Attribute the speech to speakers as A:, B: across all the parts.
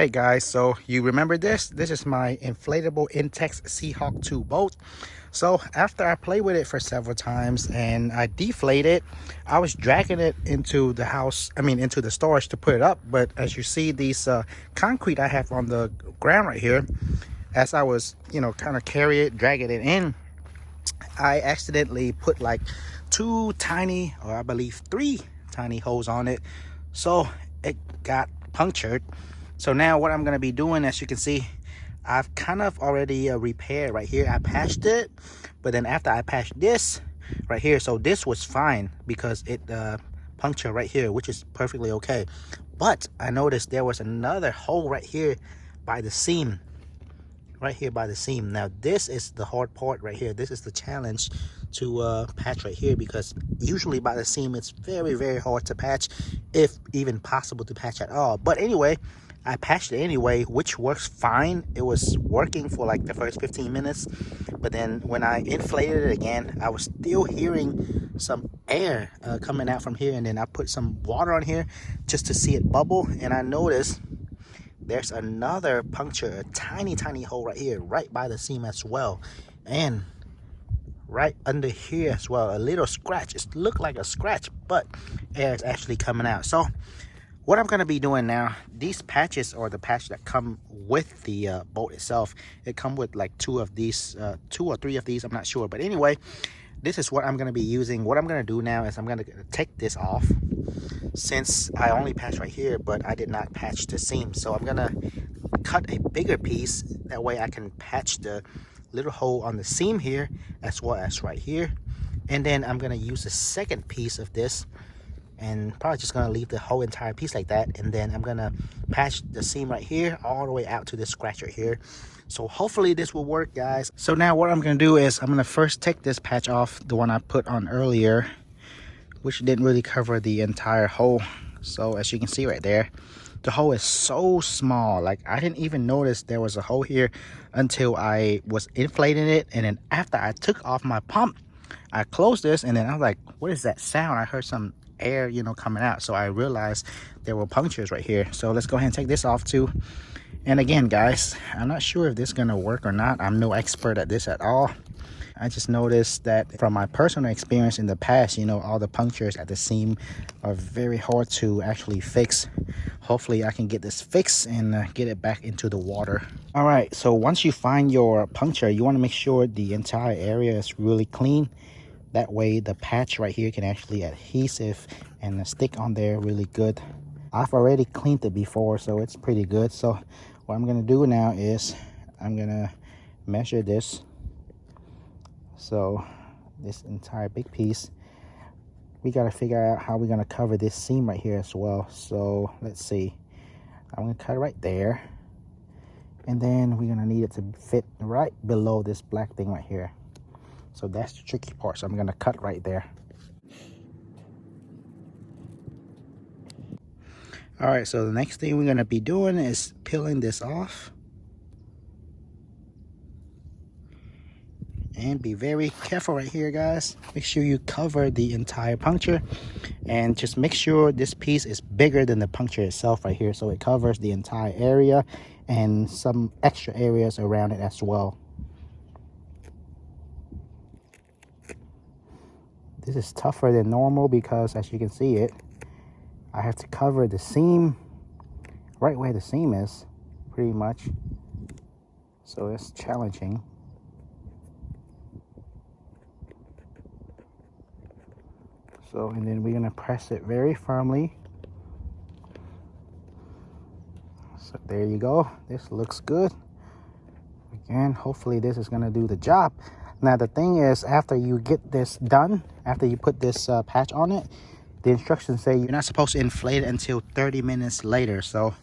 A: Hey guys, so you remember this? This is my inflatable Intex Seahawk 2 boat. So after I played with it for several times and I deflated, I was dragging it into the house, into the storage to put it up. But as you see, these concrete I have on the ground right here, as I was, kind of dragging it in, I accidentally put like two tiny, or I believe three tiny holes on it. So it got punctured. So now what I'm going to be doing, as you can see, I've kind of already repaired right here. I patched it, but then after I patched this right here, so this was fine because it punctured right here, which is perfectly okay. But I noticed there was another hole right here by the seam. Right here by the seam. Now this is the hard part right here. This is the challenge to patch right here, because usually by the seam it's very hard to patch, if even possible to patch at all. But anyway, I patched it anyway, which works fine. It was working for like the first 15 minutes, but then when I inflated it again, I was still hearing some air coming out from here, and then I put some water on here just to see it bubble, and I noticed there's another puncture, a tiny hole right here, right by the seam as well, and right under here as well, a little scratch. It looked like a scratch, but air is actually coming out. So what I'm going to be doing now, these patches, or the patch that come with the boat itself, it come with like two or three of these, I'm not sure. But anyway, this is what I'm going to be using. What I'm going to do now is I'm going to take this off, since I only patched right here, but I did not patch the seam. So I'm going to cut a bigger piece. That way I can patch the little hole on the seam here, as well as right here. And then I'm going to use the second piece of this, and probably just gonna leave the whole entire piece like that, and then I'm gonna patch the seam right here all the way out to this scratch right here. So hopefully this will work, guys. So now what I'm gonna do is I'm gonna first take this patch off, the one I put on earlier, which didn't really cover the entire hole. So as you can see right there, the hole is so small. Like, I didn't even notice there was a hole here until I was inflating it, and then after I took off my pump, I closed this, and then I was like, what is that sound? I heard some air coming out, so I realized there were punctures right here. So let's go ahead and take this off too. And again, guys, I'm not sure if this is gonna work or not. I'm no expert at this at all. I just noticed that from my personal experience in the past, all the punctures at the seam are very hard to actually fix. Hopefully I can get this fixed and get it back into the water. All right, so once you find your puncture, you want to make sure the entire area is really clean. That way the patch right here can actually adhesive and stick on there really good. I've already cleaned it before, so it's pretty good. So what I'm gonna do now is I'm gonna measure this. So this entire big piece, we gotta figure out how we're gonna cover this seam right here as well. So let's see, I'm gonna cut it right there, and then we're gonna need it to fit right below this black thing right here. So that's the tricky part. So I'm gonna cut right there. All right, so the next thing we're gonna be doing is peeling this off. And be very careful right here, guys. Make sure you cover the entire puncture, and just make sure this piece is bigger than the puncture itself right here, so it covers the entire area and some extra areas around it as well. This is tougher than normal because, as you can see it, I have to cover the seam right where the seam is, pretty much. So it's challenging. So, and then we're gonna press it very firmly. So there you go. This looks good. Again, hopefully this is gonna do the job. Now the thing is, after you get this done, after you put this patch on it, the instructions say you're not supposed to inflate it until 30 minutes later. So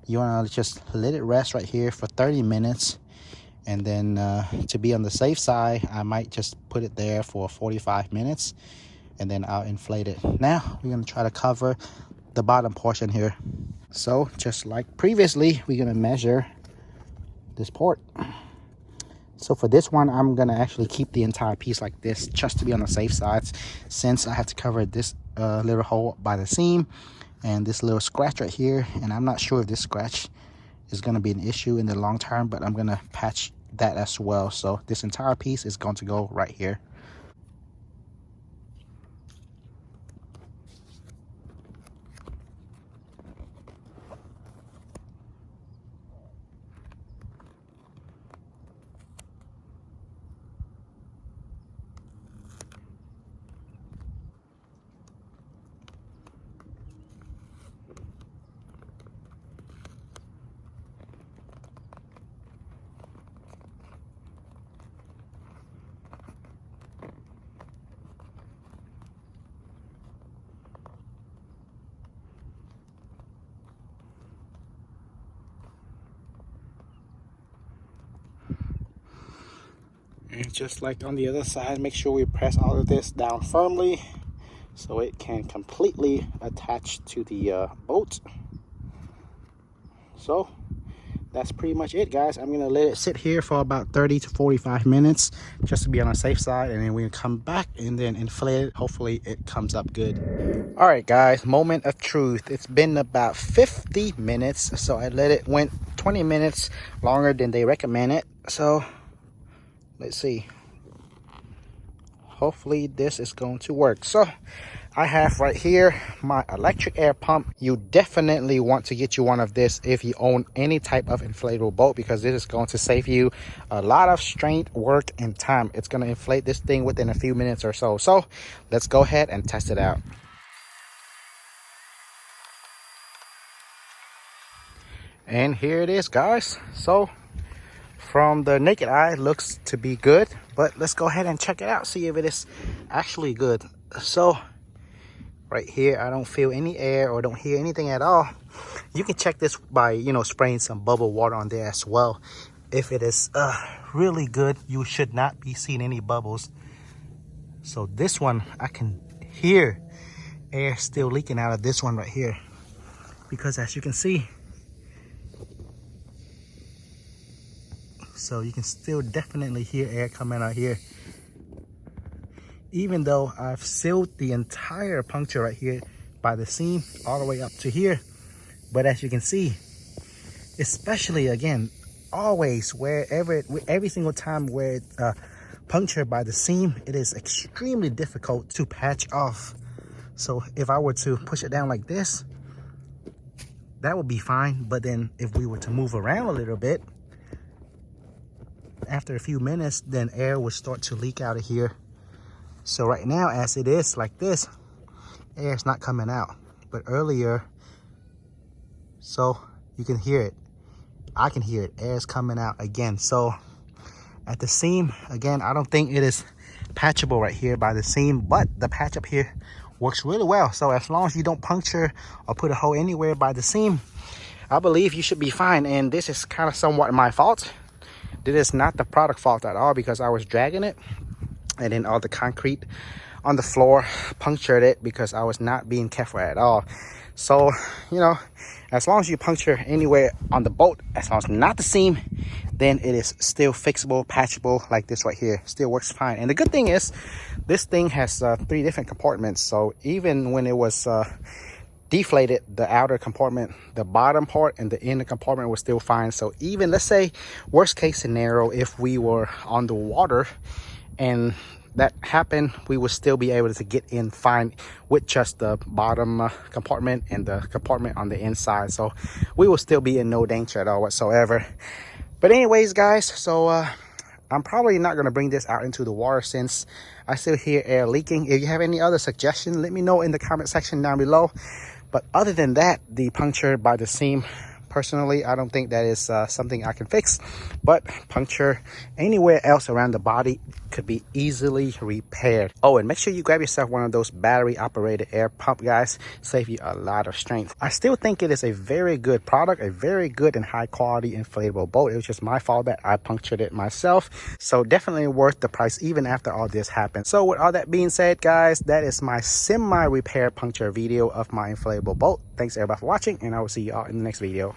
A: you want to just let it rest right here for 30 minutes. And then to be on the safe side, I might just put it there for 45 minutes, and then I'll inflate it. Now we're going to try to cover the bottom portion here. So just like previously, we're going to measure this port. So for this one, I'm gonna actually keep the entire piece like this, just to be on the safe side, since I have to cover this little hole by the seam and this little scratch right here. And I'm not sure if this scratch is going to be an issue in the long term, but I'm going to patch that as well. So this entire piece is going to go right here. And just like on the other side, make sure we press all of this down firmly so it can completely attach to the boat. So that's pretty much it, guys. I'm gonna let it sit here for about 30 to 45 minutes just to be on the safe side, and then we can come back and then inflate it. Hopefully it comes up good. All right, guys, moment of truth. It's been about 50 minutes, so I let it went 20 minutes longer than they recommend it. So let's see. Hopefully this is going to work. So I have right here my electric air pump. You definitely want to get you one of this if you own any type of inflatable boat, because this is going to save you a lot of strength, work, and time. It's going to inflate this thing within a few minutes or so. So let's go ahead and test it out. And here it is, guys. So from the naked eye, it looks to be good, but let's go ahead and check it out, see if it is actually good. So right here, I don't feel any air or don't hear anything at all. You can check this by, you know, spraying some bubble water on there as well. If it is really good, you should not be seeing any bubbles. So this one, I can hear air still leaking out of this one right here, because as you can see, so you can still definitely hear air coming out here, even though I've sealed the entire puncture right here by the seam all the way up to here. But as you can see, especially again, always wherever every single time where it's punctured by the seam, it is extremely difficult to patch off. So if I were to push it down like this, that would be fine. But then if we were to move around a little bit, after a few minutes, then air will start to leak out of here. So right now, as it is like this, air is not coming out. But earlier, so you can hear it. I can hear it. Air is coming out again. So at the seam, again, I don't think it is patchable right here by the seam, but the patch up here works really well. So as long as you don't puncture or put a hole anywhere by the seam, I believe you should be fine. And this is kind of somewhat my fault. This is not the product fault at all, because I was dragging it and then all the concrete on the floor punctured it because I was not being careful at all. So, you know, as long as you puncture anywhere on the boat, as long as not the seam, then it is still fixable, patchable like this right here. Still works fine. And the good thing is this thing has 3 different compartments. So even when it was deflated, the outer compartment, the bottom part, and the inner compartment was still fine. So even, let's say, worst case scenario, if we were on the water and that happened, we would still be able to get in fine with just the bottom compartment and the compartment on the inside. So we will still be in no danger at all whatsoever. But anyways, guys, so I'm probably not going to bring this out into the water since I still hear air leaking. If you have any other suggestions, let me know in the comment section down below. But other than that, the puncture by the seam, personally, I don't think that is something I can fix. But puncture anywhere else around the body could be easily repaired. Oh, and make sure you grab yourself one of those battery operated air pump, guys. Save you a lot of strength. I still think it is a very good product, a very good and high quality inflatable boat. It was just my fault that I punctured it myself. So definitely worth the price even after all this happened. So with all that being said, guys, that is my semi repair puncture video of my inflatable boat. Thanks everybody for watching, and I will see you all in the next video.